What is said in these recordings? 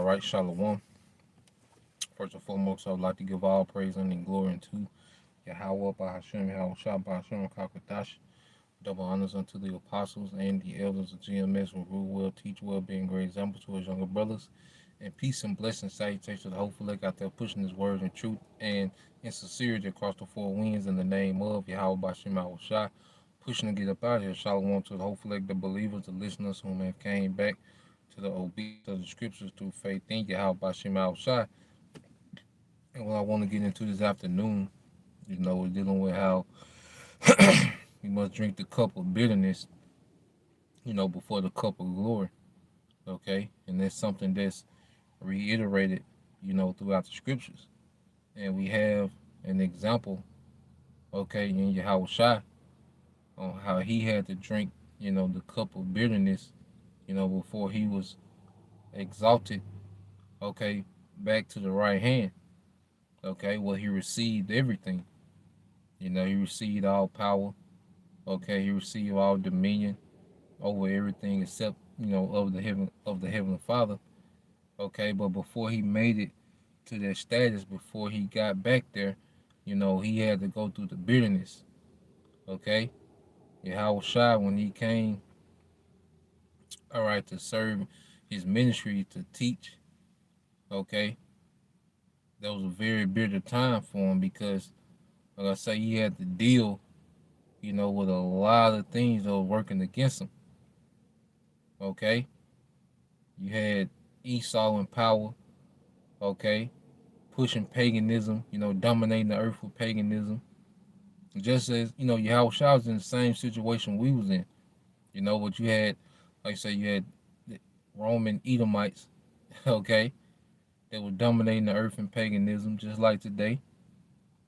All right, Shalom. First and foremost, I would like to give all praise and glory unto Yahweh, Bahashem, Yahweh Shah, Bahashem, Kakadash. Double honors unto the apostles and the elders of GMS who rule well, teach well, being great example to his younger brothers. And peace and blessings, salutations to the hopeful leg out there pushing his word and truth and in sincerity across the four winds in the name of Yahweh, Bahashem, Yahweh Shah. Pushing to get up out of here. Shalom to the hopeful leg, the believers, the listeners whom have came back to the obedience of the scriptures through faith in Yahweh, Bahashem, Yahweh Shah. And what I want to get into this afternoon, we're dealing with how we must drink the cup of bitterness, before the cup of glory. Okay? And that's something that's reiterated, throughout the scriptures. And we have an example, okay, in Yahweh Shai on how he had to drink, the cup of bitterness, before he was exalted, okay, back to the right hand. Okay, well, he received everything. He received all power. Okay, he received all dominion over everything except, of the heavenly Father. Okay, but before he made it to that status, before he got back there, he had to go through the bitterness. Okay, Yahweh Shai, when he came, all right, to serve his ministry, to teach, okay, that was a very bitter time for him because, like I say, he had to deal, with a lot of things that were working against him. Okay, you had Esau in power, okay, pushing paganism, dominating the earth with paganism. Just as, Yahweh Shah was in the same situation we was in. But you had, like I say, you had the Roman Edomites, okay, that were dominating the earth in paganism, just like today,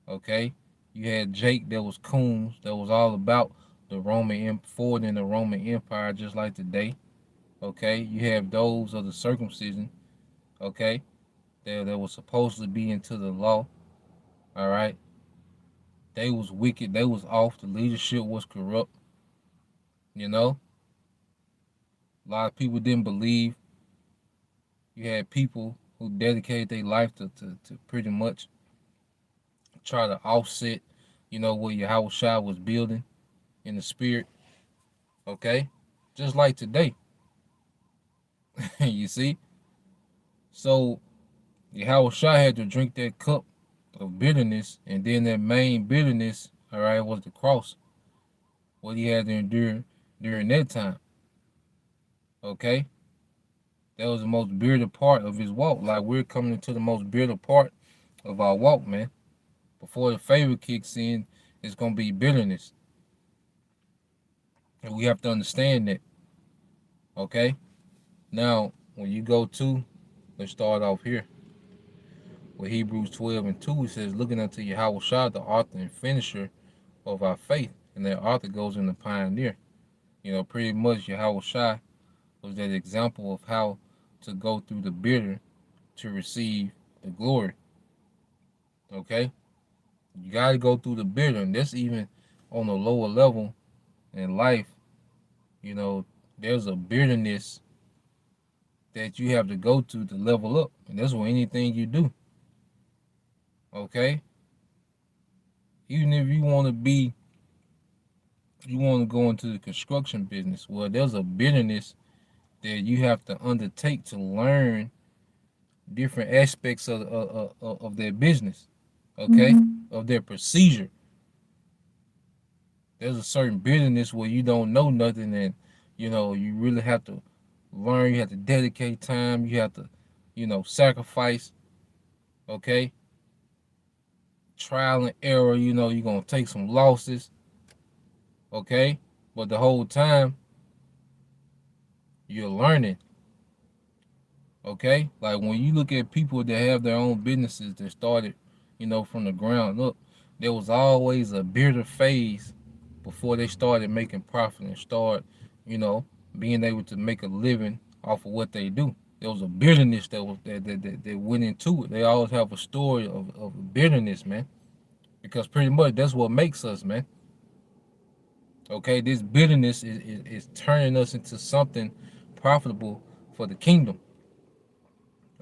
okay. You had Jake that was Coons, that was all about the Roman forward in the Roman Empire, just like today, okay. You have those of the circumcision, okay, that was supposed to be into the law, all right. They was wicked, they was off, the leadership was corrupt, you know. A lot of people didn't believe. You had people who dedicated their life to pretty much try to offset, what Yahweh Shai was building in the spirit, okay? Just like today, you see? So Yahweh Shai had to drink that cup of bitterness, and then that main bitterness, all right, was the cross, what he had to endure during that time, okay? That was the most bitter part of his walk. Like we're coming into the most bitter part of our walk, man. Before the favor kicks in, it's gonna be bitterness. And we have to understand that. Okay? Now, when you go to, let's start off here. With Hebrews 12 and 2, it says, looking unto Yahweh Shah, the author and finisher of our faith. And that author goes in the pioneer. Pretty much Yahweh Shah was that example of how to go through the bitter to receive the glory. Okay? You got to go through the bitter, and that's even on a lower level in life. There's a bitterness that you have to go to level up, and that's with anything you do. Okay? Even if you want to go into the construction business, well, there's a bitterness that you have to undertake to learn different aspects of their business, okay, of their procedure. There's a certain bitterness where you don't know nothing, and you really have to learn. You have to dedicate time. You have to, sacrifice. Okay, trial and error. You're gonna take some losses. Okay, but the whole time you're learning. Okay, like when you look at people that have their own businesses that started, from the ground up, there was always a bitter phase before they started making profit and start, being able to make a living off of what they do. There was a bitterness that went into it. They always have a story of bitterness, man, because pretty much that's what makes us, man. Okay, this bitterness is turning us into something profitable for the kingdom.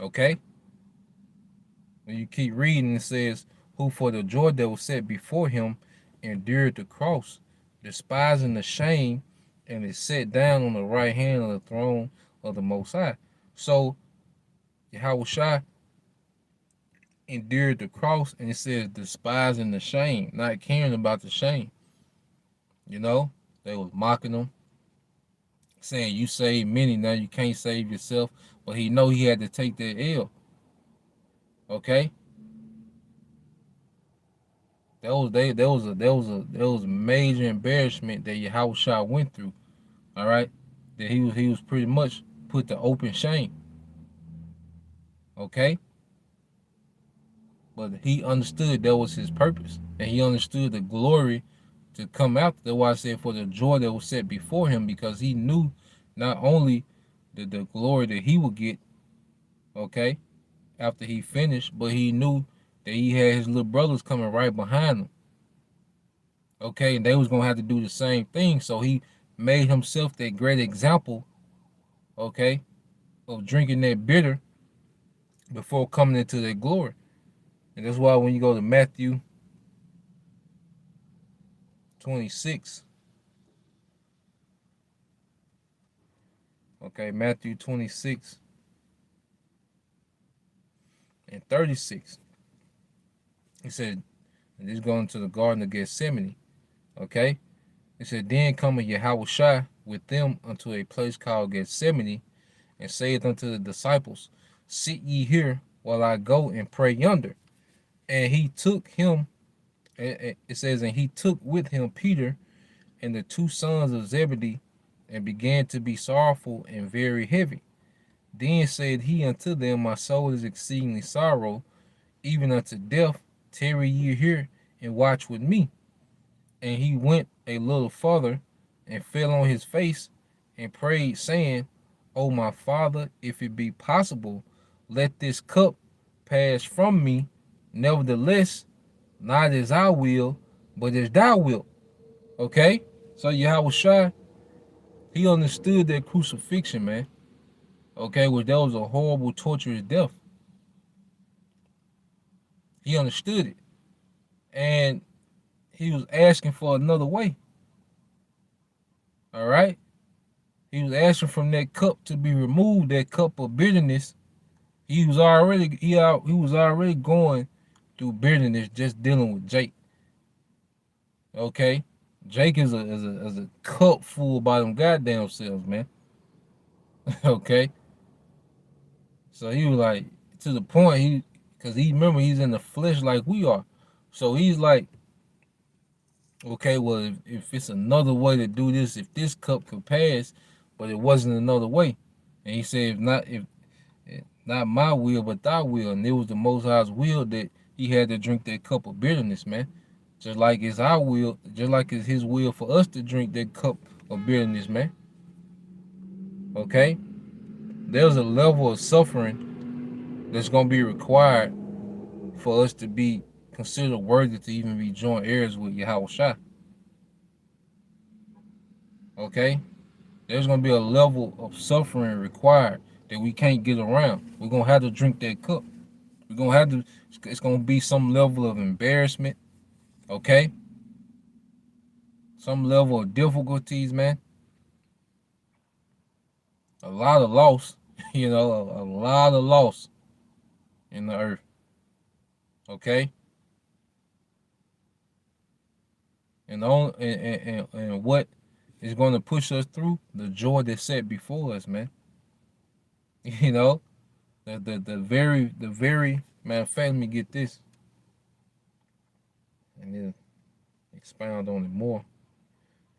Okay? When you keep reading, it says, who for the joy that was set before him endured the cross, despising the shame, and is set down on the right hand of the throne of the Most High. So, Yahushua endured the cross, and it says despising the shame, not caring about the shame. You know, they was mocking him, saying you saved many, now you can't save yourself. But he know he had to take that L. Okay, that was a major embarrassment that Yahushua went through. All right, that he was pretty much put to open shame. Okay, but he understood that was his purpose, and he understood the glory to come out. That's why I said for the joy that was set before him, because he knew not only the glory that he would get, okay, after he finished, but he knew that he had his little brothers coming right behind him. Okay, and they was gonna have to do the same thing. So he made himself that great example, okay, of drinking that bitter before coming into that glory. And that's why when you go to Matthew 26, okay, Matthew 26 and 36, he said, and this going to the Garden of Gethsemane, okay? He said, then cometh Yahushua with them unto a place called Gethsemane, and saith unto the disciples, sit ye here while I go and pray yonder. And he took him, it says, and he took with him Peter and the two sons of Zebedee, and began to be sorrowful and very heavy. Then said he unto them, my soul is exceedingly sorrow, even unto death. Tarry ye here and watch with me. And he went a little further and fell on his face and prayed, saying, O my Father, if it be possible, let this cup pass from me. Nevertheless, not as I will, but as thou wilt. Okay? So Yahushua, he understood that crucifixion, man. Okay, which that was a horrible, torturous death. He understood it. And he was asking for another way. All right? He was asking from that cup to be removed, that cup of bitterness. He was already going through bitterness just dealing with Jake. Okay? Jake is a cup full by them goddamn selves, man. Okay? So he was like, to the point, because he remember he's in the flesh like we are. So he's like, okay, well, if it's another way to do this, if this cup could pass, but it wasn't another way. And he said, if not my will, but thy will. And it was the Most High's will that he had to drink that cup of bitterness, man. Just like it's our will, just like it's his will for us to drink that cup of bitterness, man. Okay? There's a level of suffering that's going to be required for us to be considered worthy to even be joint heirs with Yahushua. Okay? There's going to be a level of suffering required that we can't get around. We're going to have to drink that cup. We're going to have to, it's going to be some level of embarrassment. Okay? Some level of difficulties, man. A lot of loss, you know, a lot of loss in the earth. Okay? And what is going to push us through? The joy that's set before us, man. You know? The very matter of fact, let me get this. And then expound on it more.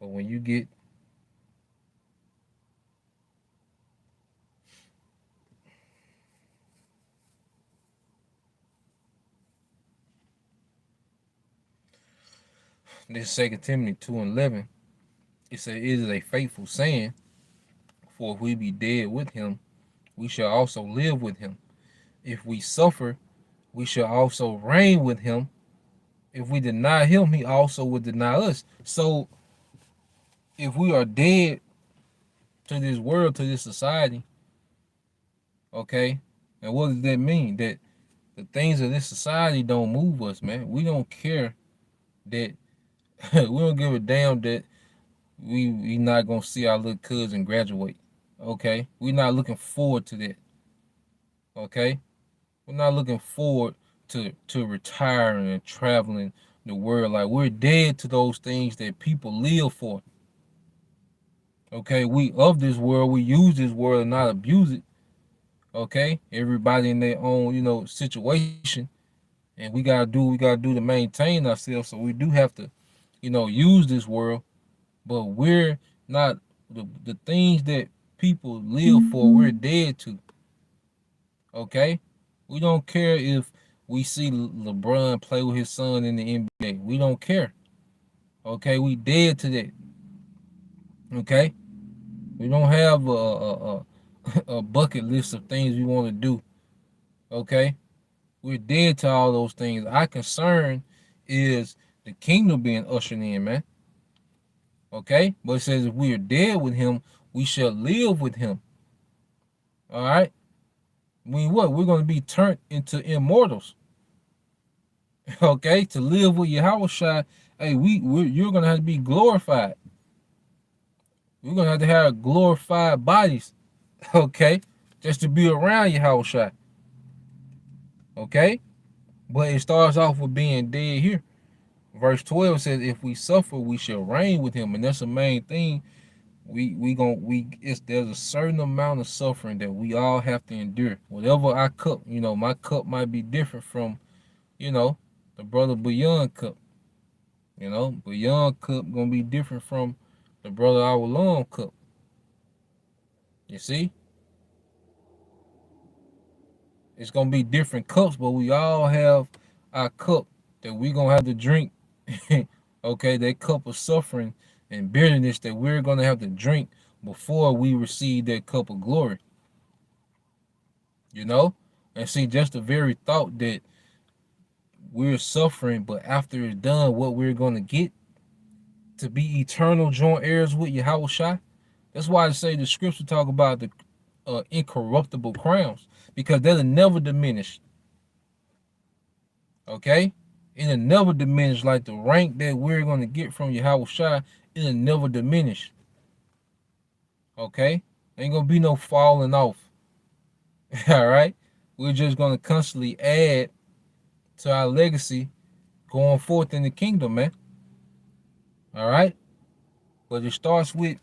But when you get this 2 Timothy 2:11, it says, it is a faithful saying, for if we be dead with him, we shall also live with him. If we suffer, we shall also reign with him. If we deny him, he also will deny us. So if we are dead to this world, to this society, okay, And what does that mean? That the things of this society don't move us, man. We don't care that we don't give a damn that we not gonna see our little cousin graduate. Okay, we're not looking forward to that. Okay, we're not looking forward to retiring and traveling the world. Like, we're dead to those things that people live for. Okay, we of this world, we use this world and not abuse it. Okay, everybody in their own, situation, and we gotta do to maintain ourselves. So we do have to, use this world, but we're not the things that people live for. We're dead to. Okay, we don't care if we see LeBron play with his son in the NBA. We don't care. Okay, we dead to that. Okay, we don't have a bucket list of things we want to do. Okay, we're dead to all those things. Our concern is the kingdom being ushered in, man. Okay, but it says if we are dead with him, we shall live with him. All right. I mean, what? We're going to be turned into immortals. Okay, to live with Yahushua, hey, you're going to have to be glorified. We're going to have glorified bodies. Okay, just to be around Yahushua. Okay, but it starts off with being dead here. Verse 12 says, "If we suffer, we shall reign with him," and that's the main thing. There's a certain amount of suffering that we all have to endure. Whatever our cup, my cup might be different from, the brother Bayon cup. Bayon cup gonna be different from the brother Awalon cup. You see, it's gonna be different cups, but we all have our cup that we gonna have to drink. Okay, that cup of suffering and bitterness that we're gonna have to drink before we receive that cup of glory. And see, just the very thought that we're suffering, but after it's done, what we're gonna get to be eternal joint heirs with Yahushua. That's why I say the scripture talk about the incorruptible crowns, because they'll never diminish. Okay, it'll never diminish. Like the rank that we're gonna get from Yahushua, it'll never diminish. Okay, ain't gonna be no falling off. All right, we're just gonna constantly add to our legacy going forth in the kingdom, man. All right, but it starts with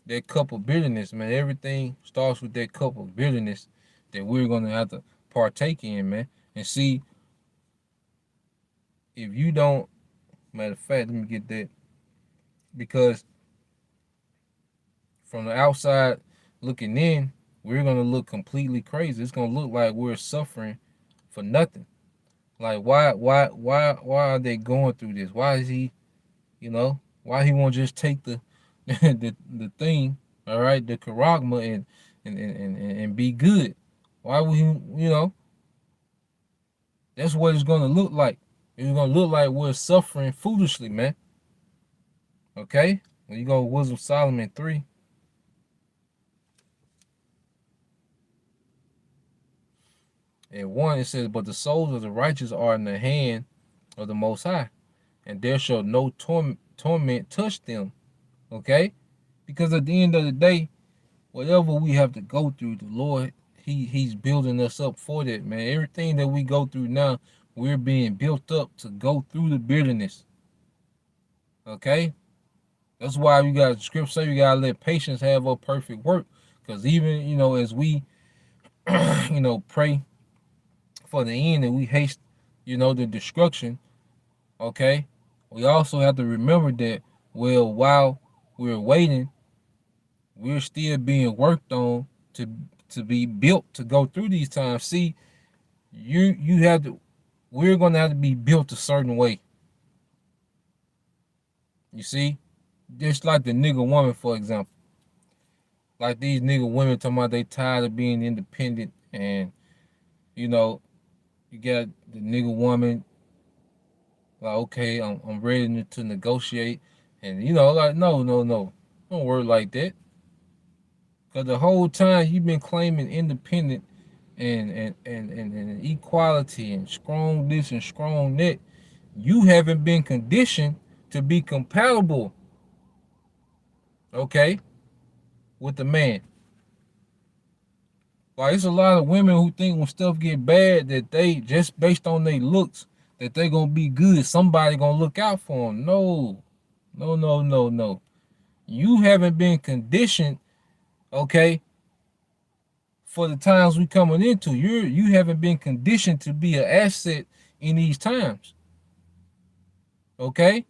that cup of bitterness, man. Everything starts with that cup of bitterness that we're gonna have to partake in, man. And see, if you don't, matter of fact, let me get that, because from the outside looking in, we're gonna look completely crazy. It's gonna look like we're suffering for nothing. Like, why are they going through this? Why is he, why he won't just take the the thing, all right, the charagma, and be good? Why would he, that's what it's gonna look like. It's gonna look like we're suffering foolishly, man. Okay? When you go Wisdom Solomon 3. And 1, it says, "But the souls of the righteous are in the hand of the Most High, and there shall no torment touch them." Okay? Because at the end of the day, whatever we have to go through, the Lord, He's building us up for that, man. Everything that we go through now, we're being built up to go through the bitterness. Okay? That's why you got scripture say you gotta let patience have a perfect work. Because even, as we, pray for the end and we haste, the destruction, okay, we also have to remember that, well, while we're waiting, we're still being worked on to be built to go through these times. See, you have to, we're gonna have to be built a certain way. You see? Just like the nigga woman, for example. Like these nigga women talking about they tired of being independent, and you got the nigga woman like, okay, I'm ready to negotiate, and like, no, don't work like that. Cause the whole time you've been claiming independent and equality and strong this and strong that, you haven't been conditioned to be compatible, okay, with the man. Like, it's a lot of women who think when stuff get bad that they, just based on their looks, that they gonna be good. Somebody gonna look out for them. No, no, no, no, no. You haven't been conditioned, okay, for the times we coming into. You haven't been conditioned to be an asset in these times. Okay?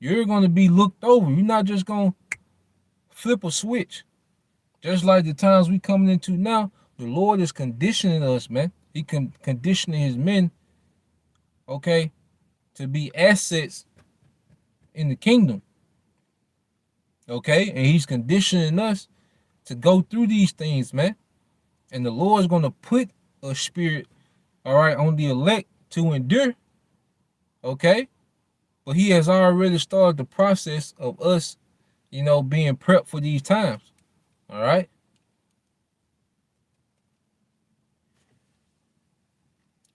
You're gonna be looked over. You're not just gonna flip a switch. Just like the times we coming into now, the Lord is conditioning us, man. He conditioning his men, okay, to be assets in the kingdom. Okay? And he's conditioning us to go through these things, man. And the Lord's gonna put a spirit, all right, on the elect to endure. Okay? But he has already started the process of us, being prepped for these times. All right?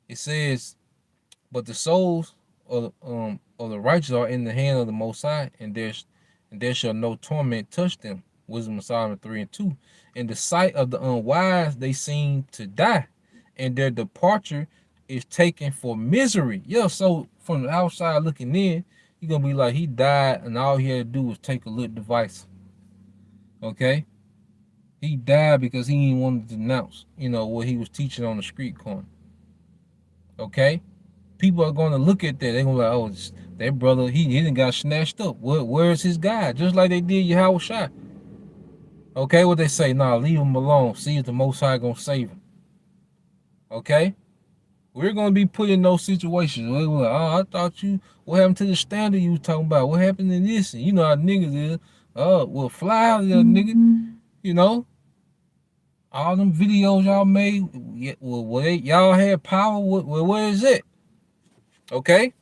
It says, but the souls of the righteous are in the hand of the Most High, and there shall no torment touch them. Wisdom of Solomon 3:2. In the sight of the unwise, they seem to die, and their departure is taken for misery. Yeah, so from the outside looking in, you're gonna be like, he died, and all he had to do was take a little device. Okay? He died because he didn't want to denounce, what he was teaching on the street corner. Okay? People are going to look at that. They're going to be like, oh, that brother, he didn't got snatched up. Where's his guy? Just like they did Yahweh Shai. Okay, what they say? Nah, leave him alone. See if the Most High going to save him. Okay? We're going to be put in those situations. We're like, oh, I thought what happened to the standard you was talking about? What happened to this? And you know how niggas is. Oh, well, fly out of there, nigga. All them videos y'all made, y'all had power. Where is it? Okay?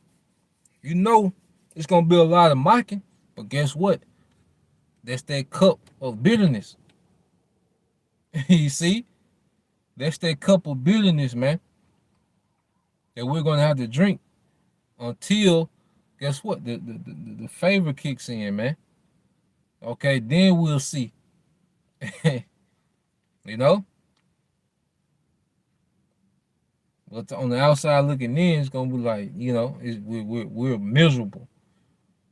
It's going to be a lot of mocking, but guess what? That's that cup of bitterness. You see? That's that cup of bitterness, man, that we're going to have to drink until, guess what? The favor kicks in, man. Okay, then we'll see. You know? But on the outside looking in, it's going to be like, we're miserable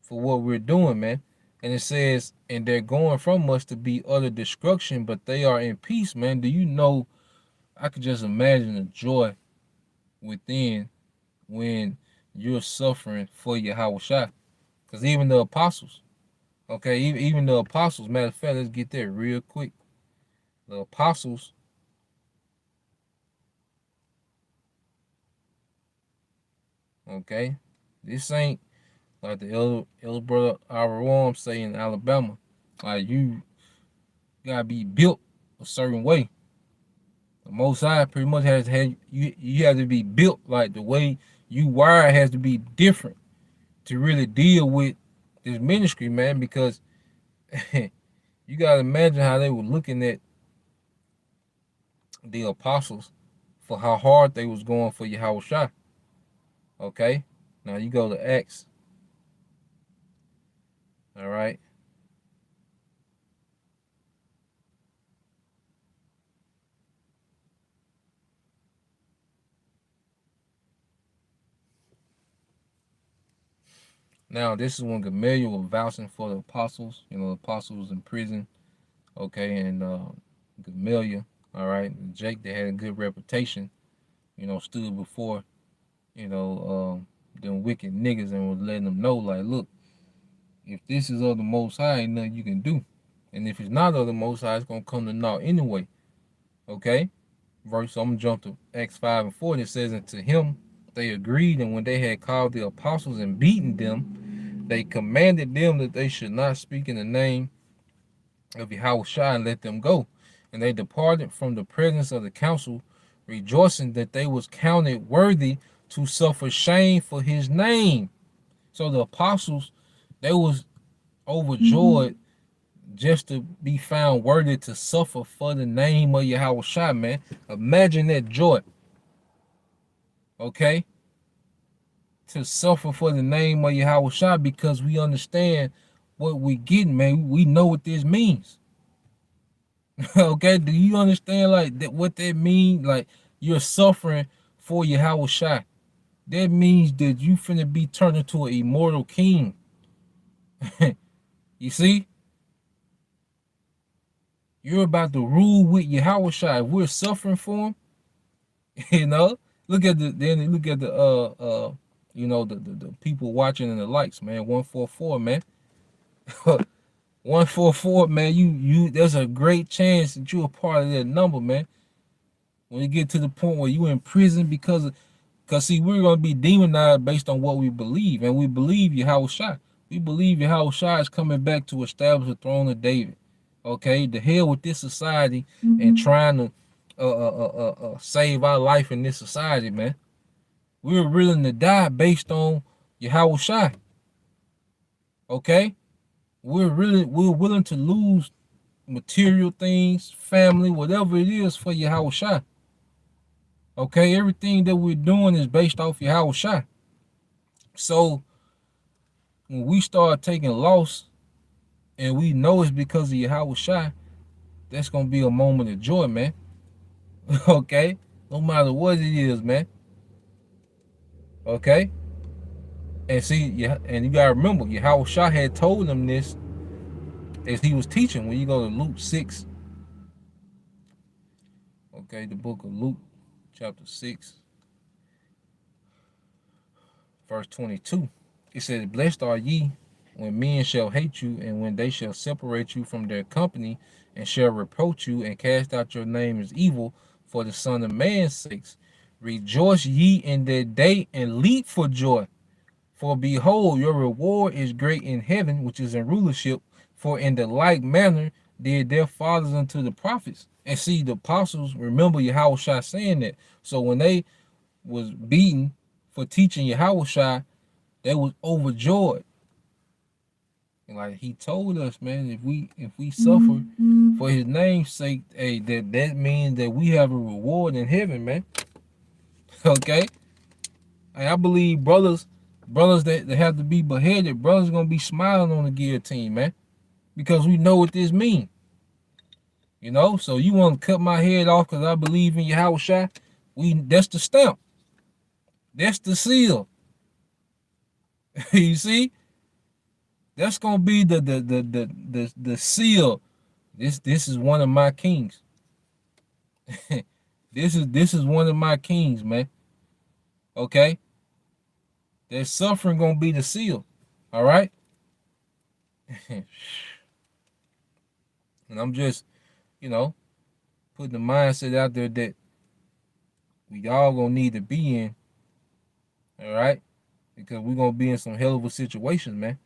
for what we're doing, man. And it says, and they're going from us to be utter destruction, but they are in peace, man. Do you know, I could just imagine the joy within when you're suffering for Yahweh Shai. Because even the apostles, okay, even the apostles, matter of fact, let's get there real quick. The apostles, okay, this ain't like the elder brother Aram say in Alabama. Like, you gotta be built a certain way. The Most High pretty much you have to be built like the way you wired has to be different to really deal with this ministry, man. Because you gotta imagine how they were looking at the apostles for how hard they was going for Yahweh Shai. Okay, now you go to Acts. All right. Now, this is when Gamaliel was vouching for the apostles. The apostles was in prison. Okay, and Gamaliel, all right, and Jake, they had a good reputation, stood before, them wicked niggas and was letting them know, like, look, if this is of the Most High, ain't nothing you can do. And if it's not of the Most High, it's going to come to naught anyway. Okay? Verse, I'm going to jump to Acts 5:4. It says, and to him they agreed, and when they had called the apostles and beaten them, they commanded them that they should not speak in the name of Yahweh Shai and let them go. And they departed from the presence of the council, rejoicing that they was counted worthy to suffer shame for his name. So the apostles, they was overjoyed just to be found worthy to suffer for the name of Yahweh Shai, man. Imagine that joy, okay? To suffer for the name of Yahweh Shai, because we understand what we getting, man. We know what this means. Okay, do you understand like that? What that means? Like you're suffering for Yahweh Shai. That means that you finna be turned into an immortal king. You see, you're about to rule with Yahweh Shai. We're suffering for him. You know, look at the the people watching and the likes, man. 144, man. 144, man. You there's a great chance that you're a part of that number, man. When you get to the point where you in prison because see, we're gonna be demonized based on what we believe, and we believe Yahweh Shai. We believe Yahweh Shai is coming back to establish the throne of David. Okay, the hell with this society and trying to save our life in this society, man. We're willing to die based on Yahweh Shai. Okay, we're willing to lose material things, family, whatever it is for Yahweh Shai. Okay, everything that we're doing is based off Yahweh Shai. So when we start taking loss and we know it's because of Yahweh Shai, that's gonna be a moment of joy, man. Okay, no matter what it is, man. Okay, and see, yeah, and you gotta remember, Yahweh Shai had told them this as he was teaching. When you go to Luke 6, okay, the book of Luke, chapter 6, verse 22, it said, "Blessed are ye when men shall hate you, and when they shall separate you from their company, and shall reproach you, and cast out your name as evil for the Son of Man's sakes. Rejoice ye in that day, and leap for joy. For behold, your reward is great in heaven, which is in rulership. For in the like manner did their fathers unto the prophets." And see, the apostles, remember Yahweh Shai saying that. So when they was beaten for teaching Yahweh Shai, they was overjoyed. And like he told us, man, if we suffer for his name's sake, hey, that means that we have a reward in heaven, man. Okay? And I believe brothers that have to be beheaded, brothers gonna be smiling on the guillotine, man. Because we know what this means. You know, so you want to cut my head off because I believe in Yahweh Shai? That's the stamp. That's the seal. You see? That's gonna be the seal. This is one of my kings. This is one of my kings, man. Okay? That suffering gonna be the seal. All right? And I'm just, you know, putting the mindset out there that we all gonna need to be in. All right? Because we're gonna be in some hell of a situations, man.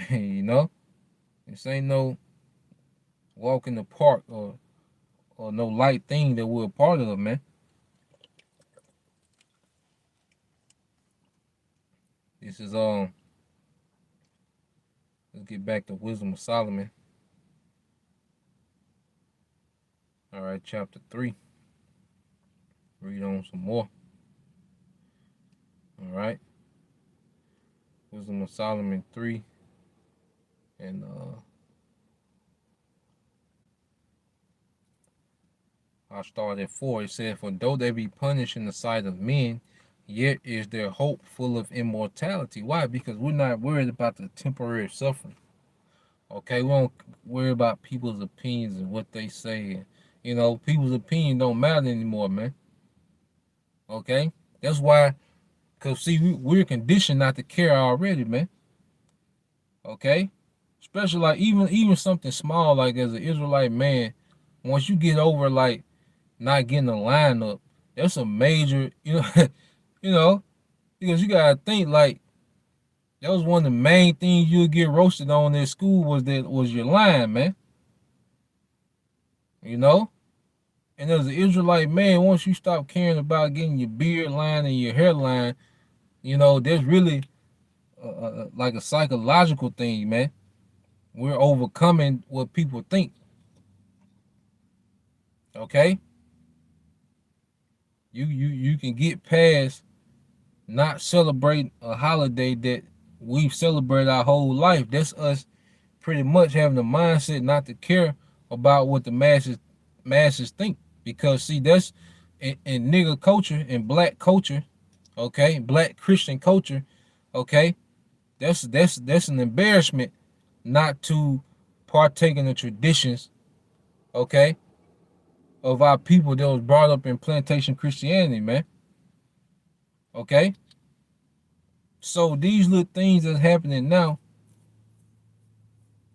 You know? This ain't no walk in the park or no light thing that we're a part of, man. This is let's get back to Wisdom of Solomon. All right, chapter 3. Read on some more. All right. Wisdom of Solomon 3. And I'll start at 4. It said, "For though they be punished in the sight of men, yet is their hope full of immortality." Why? Because we're not worried about the temporary suffering. Okay, we don't worry about people's opinions and what they say. You know, people's opinion don't matter anymore, man. Okay, that's why. Cause see, we're conditioned not to care already, man. Okay, especially like even something small like as an Israelite man, once you get over like not getting a lineup, that's a major, you know, because you gotta think like that was one of the main things you'll get roasted on at school was your line, man. You know? And as an Israelite man, once you stop caring about getting your beard line and your hairline, there's really like a psychological thing, man. We're overcoming what people think. Okay? You can get past not celebrating a holiday that we've celebrated our whole life. That's us pretty much having the mindset not to care about what the masses think. Because see, that's in nigga culture and black culture, okay, black Christian culture, okay, that's an embarrassment not to partake in the traditions, okay, of our people that was brought up in plantation Christianity, man. Okay? So these little things that's happening now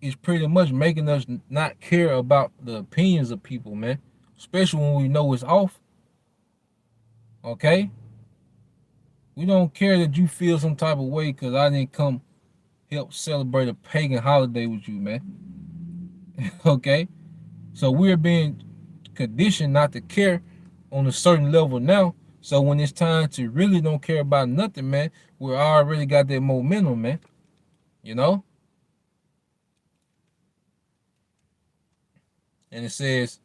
is pretty much making us not care about the opinions of people, man. Especially when we know it's off. Okay? We don't care that you feel some type of way because I didn't come help celebrate a pagan holiday with you, man. Okay? So we're being conditioned not to care on a certain level now. So when it's time to really don't care about nothing, man, we already got that momentum, man. You know? And it says,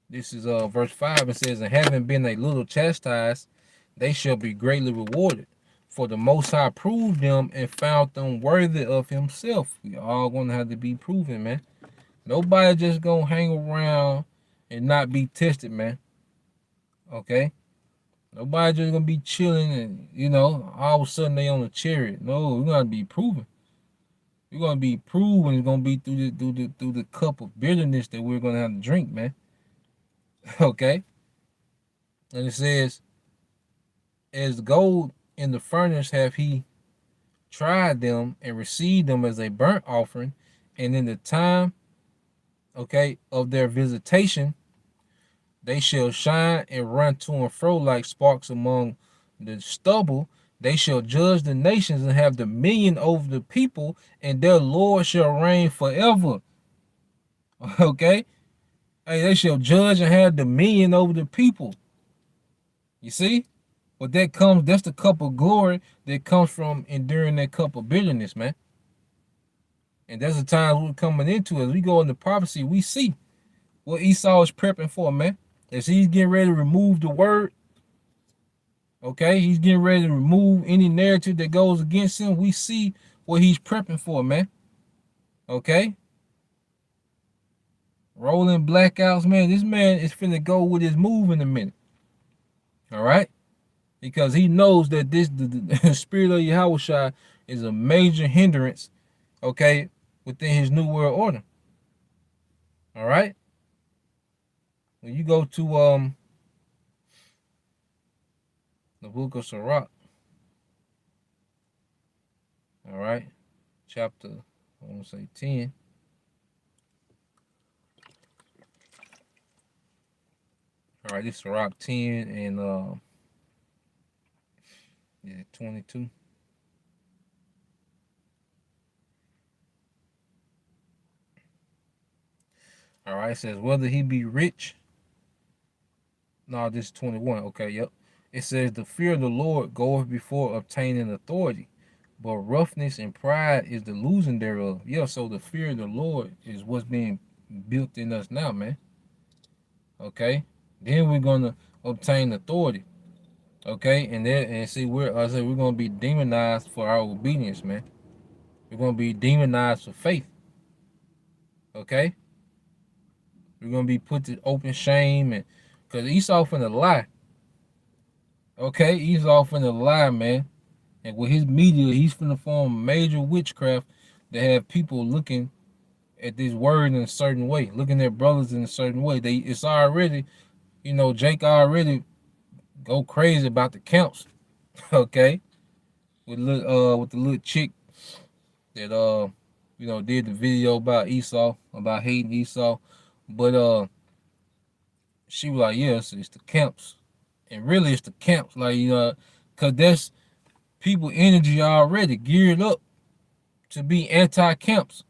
this is verse 5, it says, and having been a little chastised, they shall be greatly rewarded. For the Most High proved them and found them worthy of himself. We all gonna have to be proven, man. Nobody just gonna hang around and not be tested, man. Okay? Nobody just gonna be chilling and all of a sudden they on a chariot. No, we're gonna be proven. We're gonna be proven. It's gonna be through the cup of bitterness that we're gonna have to drink, man. Okay? And it says, as gold in the furnace have he tried them and received them as a burnt offering, and in the time, okay, of their visitation, they shall shine and run to and fro like sparks among the stubble. They shall judge the nations and have dominion over the people, and their Lord shall reign forever. Okay? Hey, they shall judge and have dominion over the people. You see? But that's the cup of glory that comes from enduring that cup of bitterness, man. And that's the time we're coming into. As we go into prophecy, we see what Esau is prepping for, man. As he's getting ready to remove the word, okay, he's getting ready to remove any narrative that goes against him. We see what he's prepping for, man. Okay? Rolling blackouts, man. This man is finna go with his move in a minute. All right? Because he knows that the spirit of Yahushua is a major hindrance, okay, within his new world order. All right? When you go to the book of Sirach, all right, chapter, I want to say 10. All right, this is Sirach 10 and 22. All right, it says, whether he be rich. No, this is 21. Okay, yep. It says, the fear of the Lord goeth before obtaining authority, but roughness and pride is the losing thereof. Yeah, so the fear of the Lord is what's being built in us now, man. Okay? Then we're going to obtain authority. Okay? And see, we're going to be demonized for our obedience, man. We're going to be demonized for faith. Okay? We're going to be put to open shame, and because Esau finna lie. Okay? Esau finna lie, man. And with his media, he's finna form major witchcraft to have people looking at this word in a certain way, looking at brothers in a certain way. It's already, Jake already go crazy about the camps. Okay? With the little chick that did the video about Esau, about hating Esau. But she was like, yes, it's the camps. And really it's the camps, like, cause that's people energy already geared up to be anti-camps.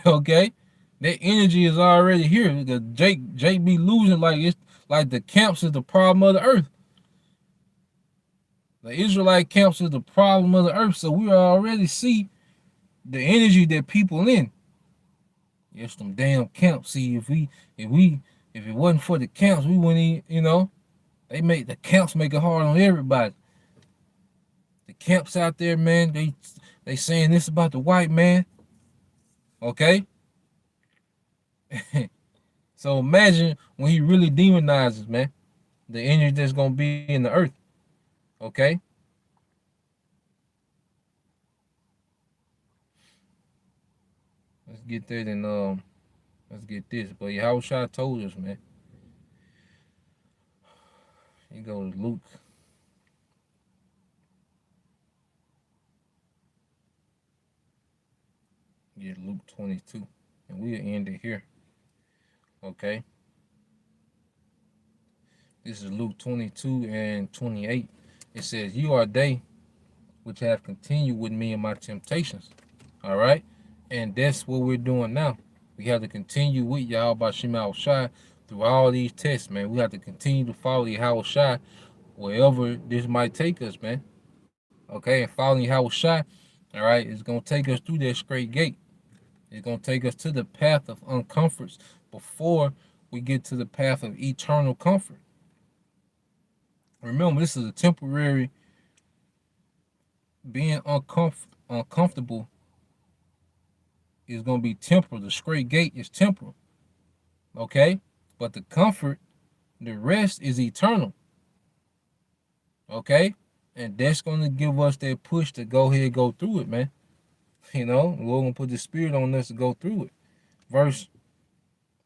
Okay? That energy is already here. The Jake be losing like it's like the camps is the problem of the earth. The Israelite camps is the problem of the earth. So we already see the energy that people in. It's them damn camps. See, if it wasn't for the camps, we wouldn't even, they make the camps make it hard on everybody. The camps out there, man, they saying this about the white man. Okay? So imagine when he really demonizes, man, the energy that's gonna be in the earth. Okay? Let's get that and let's get this. But Yahushua told us, man. You go to Luke. Get Luke 22. And we'll end it here. Okay? This is Luke 22 and 28. It says, "You are they which have continued with me in my temptations." All right? And that's what we're doing now. We have to continue with Yahweh Shema Shai through all these tests, man. We have to continue to follow Yahweh Shai wherever this might take us, man. Okay? And following Yahweh Shai, all right, it's going to take us through that straight gate. It's going to take us to the path of uncomforts before we get to the path of eternal comfort. Remember, this is a temporary. Being uncomfortable is going to be temporal. The straight gate is temporal. Okay? But the comfort, the rest is eternal. Okay? And that's going to give us that push to go ahead and go through it, man. We're going to put the spirit on us to go through it. Verse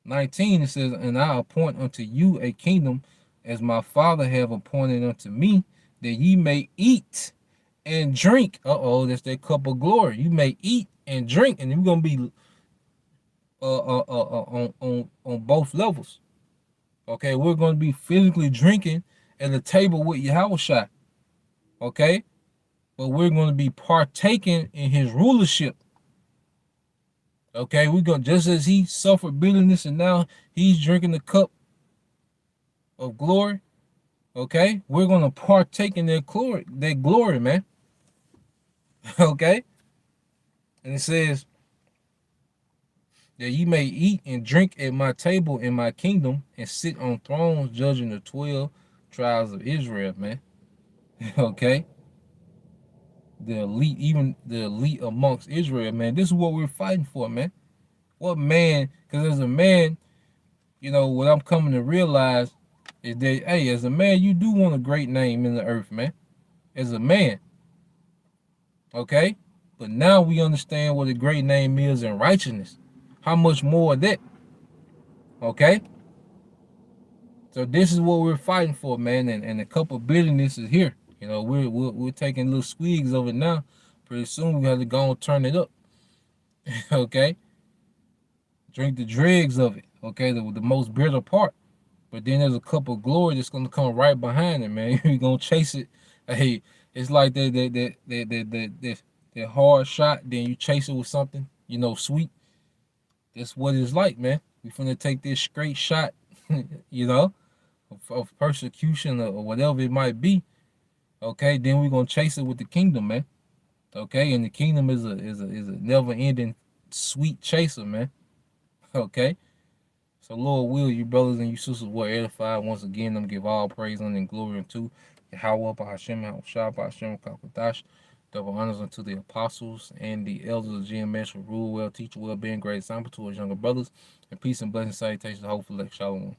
19, it says, "And I appoint unto you a kingdom as my Father have appointed unto me, that ye may eat and drink." That's that cup of glory. You may eat and drink, and you're gonna be on both levels. Okay, we're gonna be physically drinking at the table with Yahushua. Okay, but we're gonna be partaking in His rulership. Okay, we're gonna, just as He suffered bitterness and now He's drinking the cup of glory. Okay, we're gonna partake in that glory, man. Okay, and it says that ye may eat and drink at my table in my kingdom and sit on thrones judging the 12 tribes of Israel, man. Okay, even the elite amongst Israel, man. This is what we're fighting for, man. What man? Because as a man, what I'm coming to realize is that, hey, as a man, you do want a great name in the earth, man. As a man, okay. But now we understand what a great name is in righteousness. How much more of that? Okay. So this is what we're fighting for, man. And a cup of bitterness is here. We're taking little swigs of it now. Pretty soon we have to go and turn it up. Okay. Drink the dregs of it. Okay, the most bitter part. But then there's a cup of glory that's gonna come right behind it, man. You're gonna chase it. Hey, it's like that hard shot. Then you chase it with something, sweet. That's what it's like, man. We finna take this straight shot, of persecution or whatever it might be. Okay, then we're gonna chase it with the kingdom, man. Okay, and the kingdom is a never-ending sweet chaser, man. Okay. So Lord will, you brothers and you sisters were edified. Once again, them give all praise and glory unto Yahweh, Hashem, Hashem, Hashem, Kakadash. Double honors unto the apostles and the elders of GMS who rule well, teach well, being great example to his younger brothers. And peace and blessing salutations, hopefully, shalom.